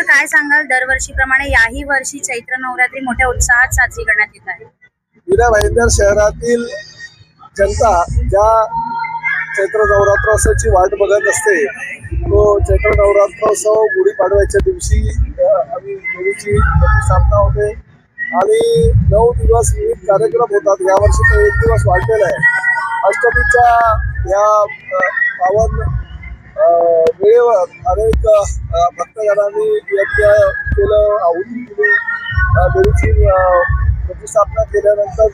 काय सांगाल, दरवर्षीप्रमाणे याही वर्षी चैत्र नवरात्री मोठ्या उत्साहात साजरी करण्यात येत आहे। मीरा भाईंदर शहरातील जनता ज्या चैत्र नवरात्रोत्सवाची वाट बघत असते, तो चैत्र नवरात्रोत्सव गुढीपाडव्याच्या दिवशी आम्ही देवीची प्रतिष्ठापना होते आणि 9 दिवस विविध कार्यक्रम होतात। यावर्षी तो 1 दिवस वाढलेला आहे। अष्टमीच्या या पावन वेळेवर अनेक भक्तजनांनी यज्ञ केलं, आहुती दिली, देवीची प्रतिष्ठापना केल्यानंतर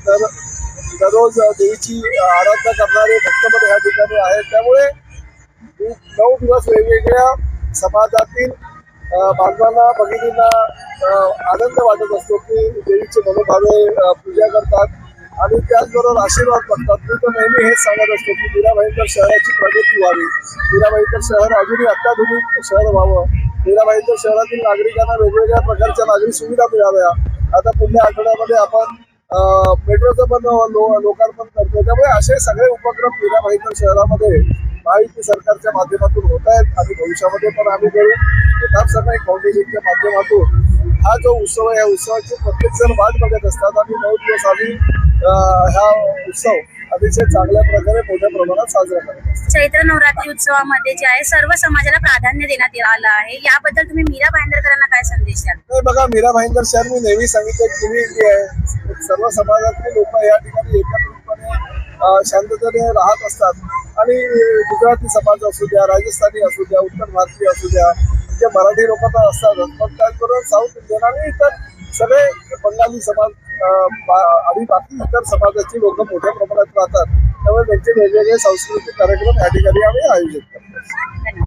दररोज देवीची आराधना करणारे भक्तमन या ठिकाणी आहेत। त्यामुळे 9 दिवस वेगवेगळ्या समाजातील बांधवांना भगिनींना आनंद वाटत असतो की देवीचे मनोभावे पूजा करतात आणि त्याचबरोबर आशीर्वाद मागतात। मी तर नेहमी हेच सांगत असतो की मीरा भाईंदर शहराची प्रगती व्हावी, मीरा भाईंदर शहर अजूनही अत्याधुनिक शहर व्हावं, मीरा भाईंदर शहरातील नागरिकांना वेगवेगळ्या प्रकारच्या नागरी सुविधा मिळाव्या। आता पुढल्या आठवड्यामध्ये आपण मेट्रोचं पण लोकार्पण करतो। त्यामुळे असे सगळे उपक्रम मीरा भाईंदर शहरामध्ये महायुती सरकारच्या माध्यमातून होत आहेत आणि भविष्यामध्ये पण आम्ही करू। प्रताप सरनाईक फाउंडेशनच्या माध्यमातून हा जो उत्सव आहे, या उत्सवाची प्रत्येक जण वाट बघत असतात आणि 9 दिवस आम्ही हा उत्सव अतिशय चांगल्या प्रकारे मोठ्या प्रमाणात साजरा करत असतो। चैत्र नवरात्री उत्सवामध्ये जे आहे सर्व समाजाला प्राधान्य देण्यात आलं आहे, याबद्दल तुम्ही मीरा भाईंदरकरांना काय संदेश द्याल? नाही बघा, मीरा भाईंदर शहर मी नेहमी सांगितलं तुम्ही सर्व समाजातले लोक या ठिकाणी एकत्रितपणे शांततेने राहत असतात आणि गुजराती समाज असू द्या, राजस्थानी असू द्या, उत्तर भारतीय असू द्या, जे मराठी लोक तर असतातच, पण त्याचबरोबर साऊथ इंडियन आणि इतर सगळे बंगाली समाज आणि बाकी इतर समाजाची लोक मोठ्या प्रमाणात राहतात। त्यामुळे त्यांचे वेगवेगळे सांस्कृतिक कार्यक्रम या ठिकाणी आम्ही आयोजित करतो।